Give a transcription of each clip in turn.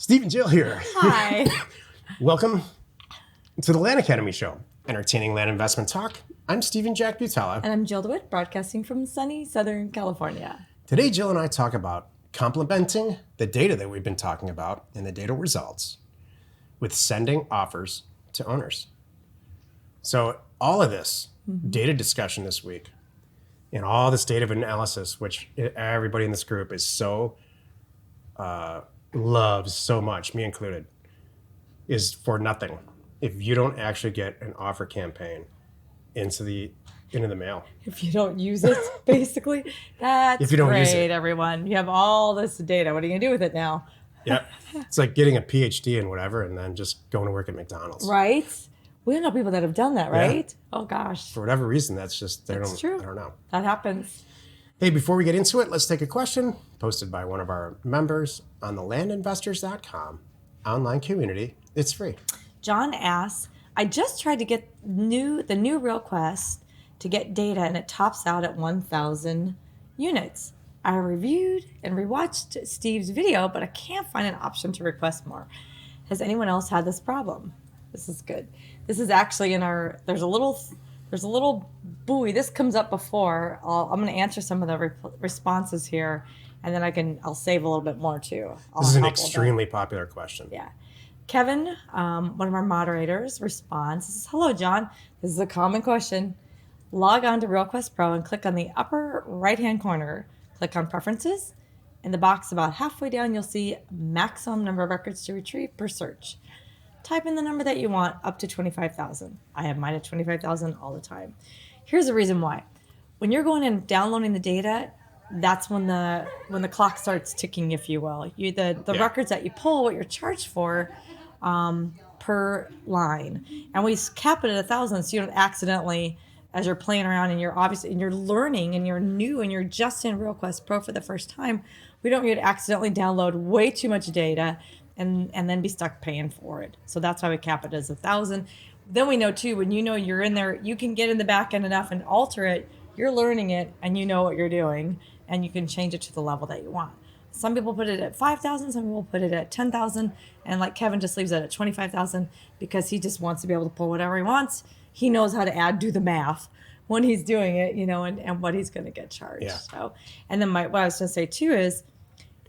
Steve and Jill here. Hi. Welcome to the Land Academy Show, entertaining land investment talk. I'm Stephen Jack Butala. And I'm Jill DeWitt, broadcasting from sunny Southern California. Today, Jill and I talk about complementing the data that we've been talking about and the data results with sending offers to owners. So all of this data discussion this week and all this data analysis, which everybody in this group is so loves so much, me included, is for nothing if you don't actually get an offer campaign into the mail. If you don't use it, basically, that's If you don't great, use it. everyone. You have all this data. What are you going to do with it now? Yep. It's like getting a PhD in whatever and then just going to work at McDonald's. Right? We know people that have done that, right? Yeah. Oh, gosh. For whatever reason, that's just, true. I don't know. That happens. Hey, before we get into it, let's take a question posted by one of our members on the LandInvestorscom online community. It's free. John asks, I just tried to get the new request to get data and it tops out at 1,000 units. I reviewed and rewatched Steve's video, but I can't find an option to request more. Has anyone else had this problem? This is good. This is actually in our, there's a little buoy. This comes up before. I'm going to answer some of the responses here, and then I'll save a little bit more too. This is an extremely popular question. Yeah. Kevin, one of our moderators, responds. He says, hello, John. This is a common question. Log on to RealQuest Pro and click on the upper right-hand corner. Click on Preferences. In the box about halfway down, you'll see maximum number of records to retrieve per search. Type in the number that you want, up to 25,000. I have mine at 25,000 all the time. Here's the reason why. When you're going and downloading the data, that's when the clock starts ticking, if you will. The records that you pull, what you're charged for per line. And we cap it at 1,000 so you don't accidentally, as you're playing around and you're learning and you're new and you're just in RealQuest Pro for the first time, we don't want you to accidentally download way too much data and then be stuck paying for it. So that's why we cap it as 1,000. Then we know too, when you know you're in there, you can get in the back end enough and alter it. You're learning it and you know what you're doing and you can change it to the level that you want. Some people put it at 5,000, some people put it at 10,000, and like Kevin just leaves it at 25,000 because he just wants to be able to pull whatever he wants. He knows how to do the math when he's doing it, and what he's going to get charged. Yeah. So, and then what I was going to say too is,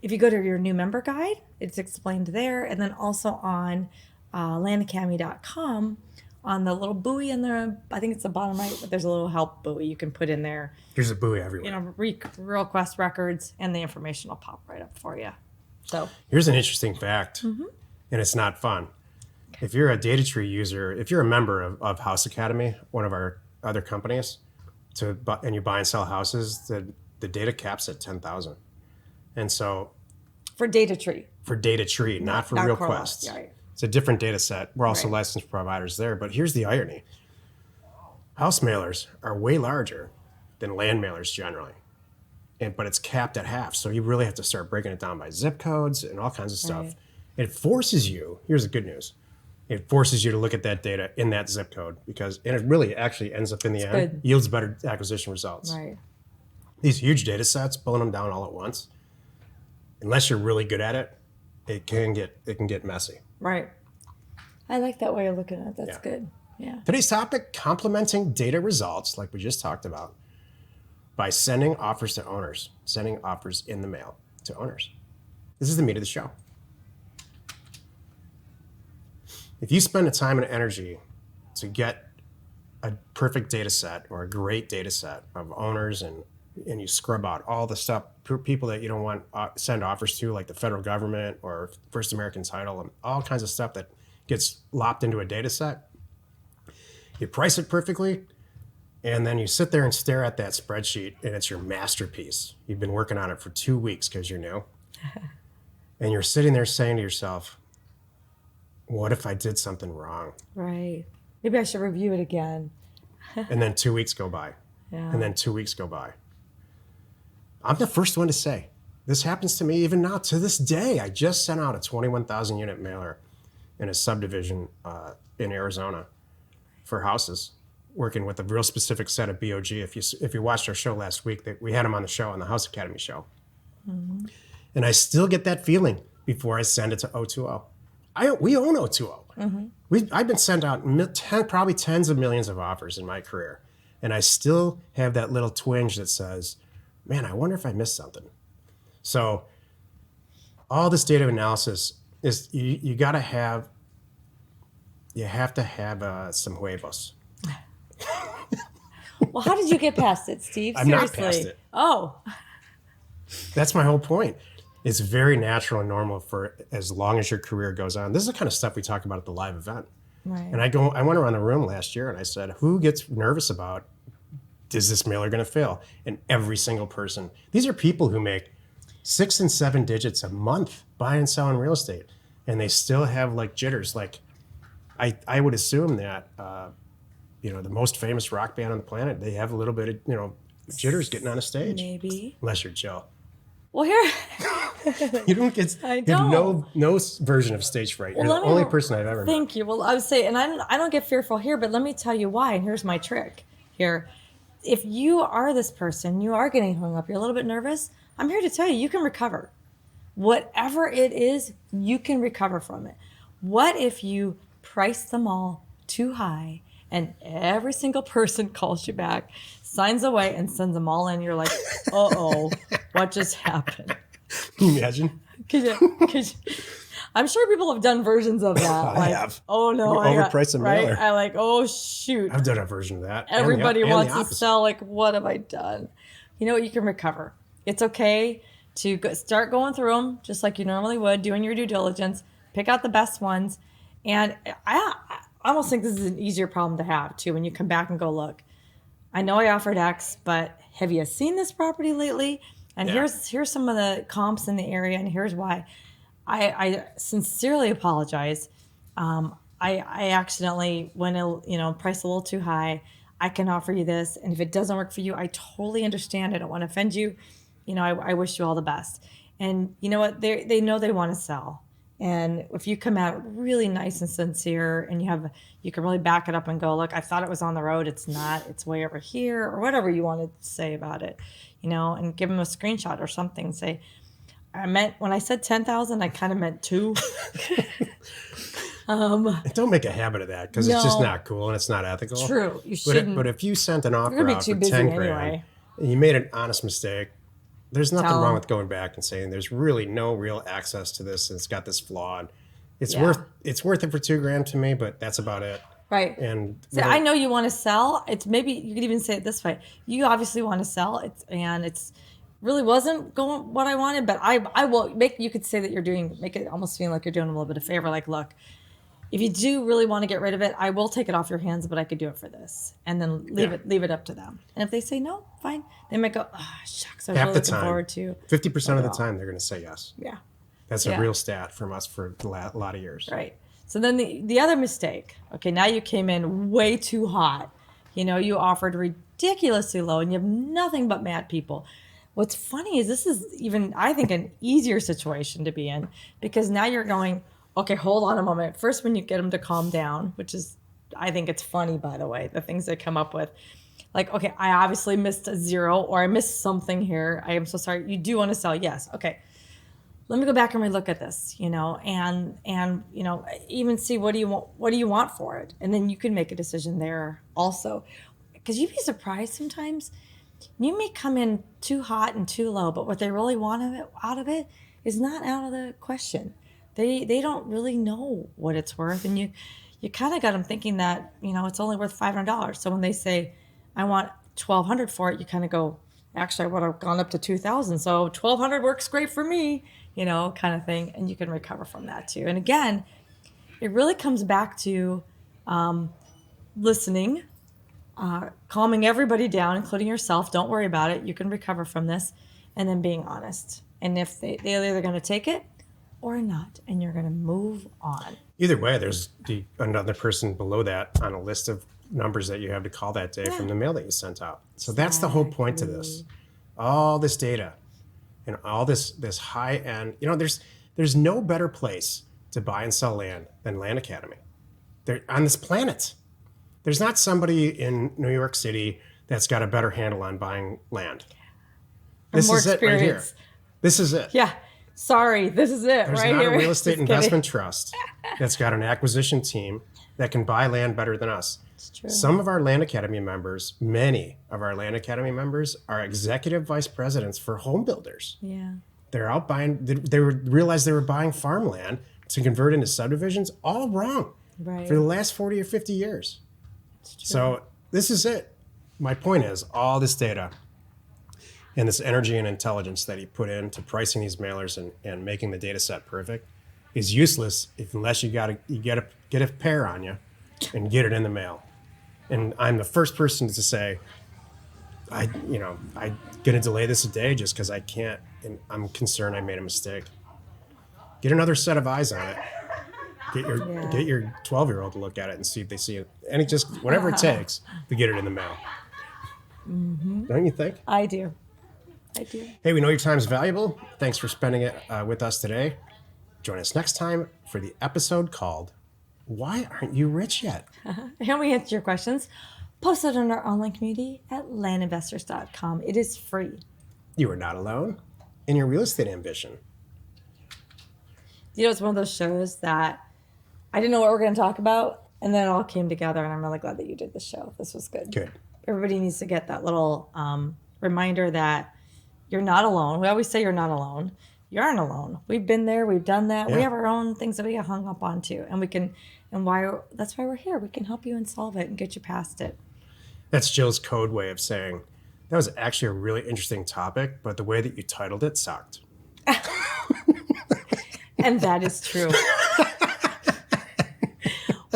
if you go to your new member guide, it's explained there, and then also on LandAcademy.com, on the little buoy in there, I think it's the bottom right, but there's a little help buoy you can put in there. There's a buoy everywhere. RealQuest records, and the information will pop right up for you. So here's an interesting fact, and it's not fun. Okay. If you're a data tree user, if you're a member of House Academy, one of our other companies, and you buy and sell houses, the data cap's at 10,000. And so for data tree, not for RealQuest. Yeah, right. It's a different data set. We're also licensed providers there, but here's the irony. House mailers are way larger than land mailers generally, but it's capped at half. So you really have to start breaking it down by zip codes and all kinds of stuff. Right. It forces you, here's the good news, it forces you to look at that data in that zip code and it really actually ends up in the end, yields better acquisition results. Right. These huge data sets, pulling them down all at once, unless you're really good at it, it can get messy. Right. I like that way of looking at it. That's good. Yeah. Today's topic, complementing data results, like we just talked about, by sending offers to owners, sending offers in the mail to owners. This is the meat of the show. If you spend the time and energy to get a perfect data set or a great data set of owners and you scrub out all the stuff, people that you don't want send offers to, like the federal government or First American Title and all kinds of stuff that gets lopped into a data set, you price it perfectly, and then you sit there and stare at that spreadsheet and it's your masterpiece. You've been working on it for 2 weeks because you're new. And you're sitting there saying to yourself, what if I did something wrong? Right. Maybe I should review it again. And then 2 weeks go by. Yeah. And then 2 weeks go by. I'm the first one to say, this happens to me even now to this day. I just sent out a 21,000 unit mailer in a subdivision in Arizona for houses, working with a real specific set of BOG. If you watched our show last week, we had them on the show, on the House Academy show. And I still get that feeling before I send it to O2O. We own O2O. I've been sent out probably tens of millions of offers in my career, and I still have that little twinge that says, man, I wonder if I missed something. So all this data analysis is you have to have some huevos. Well, how did you get past it, Steve? I'm not past it. Oh, That's my whole point. It's very natural and normal for as long as your career goes on. This is the kind of stuff we talk about at the live event. right. And I went around the room last year and I said, who gets nervous about, is this mailer going to fail? And every single person, these are people who make 6 and 7 digits a month buying and selling real estate. And they still have like jitters. Like I would assume that, the most famous rock band on the planet, they have a little bit of, jitters getting on a stage. Maybe. Unless you're Jill. Well, here. You don't get, I you have don't. no version of stage fright. You're Well, the only person I've ever met. Thank you. Well, I would say, and I don't get fearful here, but let me tell you why. And here's my trick here. If you are this person, you are getting hung up, you're a little bit nervous, I'm here to tell you, you can recover. Whatever it is, you can recover from it. What if you price them all too high and every single person calls you back, signs away, and sends them all in? You're like, uh-oh, what just happened? Can you imagine? I'm sure people have done versions of that. I have. Oh no, Overpriced a mailer. I like, oh shoot. I've done a version of that. Everybody and the wants to opposite. sell. Like, what have I done? You know what? You can recover. It's okay to start going through them just like you normally would, doing your due diligence, pick out the best ones. And I almost think this is an easier problem to have too when you come back and go, look, I know I offered X, but have you seen this property lately? And here's some of the comps in the area, and here's why. I sincerely apologize. I accidentally went, priced a little too high. I can offer you this, and if it doesn't work for you, I totally understand. I don't want to offend you. I wish you all the best. And you know what? They know they want to sell. And if you come out really nice and sincere, and you can really back it up and go, look, I thought it was on the road. It's not. It's way over here, or whatever you want to say about it, and give them a screenshot or something. Say, when I said 10,000, I kind of meant 2. Don't make a habit of that because it's just not cool and it's not ethical. True, you shouldn't. But if you sent an offer You're gonna be out too for busy 10 grand anyway. and you made an honest mistake, there's nothing Tell wrong 'em. with going back and saying there's really no real access to this and it's got this flaw. It's Yeah. worth it for 2 grand to me, but that's about it. Right. And So I know you want to sell. It's maybe you could even say it this way. You obviously want to sell. It's really wasn't going what I wanted, but I will you could say that make it almost feel like you're doing a little bit of favor. Like, look, if you do really want to get rid of it, I will take it off your hands, but I could do it for this. And then leave it up to them. And if they say no, fine. They might go, oh, shucks, I was half really the looking time, forward to. 50% of the time, they're going to say yes. Yeah. That's Yeah. a real stat from us for a lot of years. Right. So then the other mistake, okay, now you came in way too hot. You offered ridiculously low and you have nothing but mad people. What's funny is this is even, I think, an easier situation to be in because now you're going, okay, hold on a moment. First, when you get them to calm down, which is, I think it's funny, by the way, the things they come up with. Like, okay, I obviously missed a 0 or I missed something here. I am so sorry. You do want to sell? Yes. Okay. Let me go back and relook at this, and even see what do you want for it, and then you can make a decision there also, because you'd be surprised sometimes. You may come in too hot and too low, but what they really want out of it is not out of the question. They don't really know what it's worth, and you kind of got them thinking that it's only worth $500. So when they say, I want $1,200 for it, you kind of go, actually, I would have gone up to $2,000, so $1,200 works great for me. Kind of thing. And you can recover from that too. And again, it really comes back to listening, calming everybody down, including yourself. Don't worry about it. You can recover from this. And then being honest. And if they're either going to take it or not, and you're going to move on. Either way, there's another person below that on a list of numbers that you have to call that day from the mail that you sent out. So that's the whole point to this. All this data. And all this high end, there's no better place to buy and sell land than Land Academy. They're on this planet. There's not somebody in New York City that's got a better handle on buying land. This more is it right here. experience. This is it. Yeah. Sorry, this is it There's right not here. a real estate Just investment kidding. trust that's got an acquisition team that can buy land better than us. It's true. Some of our Land Academy members, many of our Land Academy members, are executive vice presidents for home builders. Yeah. They're out buying, realized they were buying farmland to convert into subdivisions, all wrong Right. for the last 40 or 50 years. It's true. So this is it. My point is all this data and this energy and intelligence that he put into pricing these mailers and making the data set perfect is useless unless you get a pair on you and get it in the mail. And I'm the first person to say, I'm gonna delay this a day just because I can't, and I'm concerned I made a mistake. Get another set of eyes on it. Get your 12-year-old to look at it and see if they see it. And it just whatever it takes to get it in the mail. Mm-hmm. Don't you think? I do. Hey, we know your time is valuable. Thanks for spending it with us today. Join us next time for the episode called "Why Aren't You Rich Yet?" And we answer your questions. Post it on our online community at LandInvestorscom. It is free. You are not alone in your real estate ambition. You know, it's one of those shows that I didn't know what we were going to talk about, and then it all came together, and I'm really glad that you did the show. This was good. Good. Everybody needs to get that little reminder that you're not alone. We always say you're not alone. You aren't alone. We've been there. We've done that. Yeah. We have our own things that we get hung up on too, and that's why we're here. We can help you and solve it and get you past it. That's Jill's code way of saying that was actually a really interesting topic, but the way that you titled it sucked. And that is true.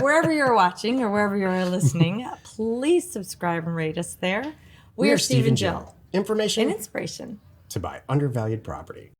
Wherever you're watching or wherever you're listening, please subscribe and rate us there. We are Steve and Jill. Information And inspiration to buy undervalued property.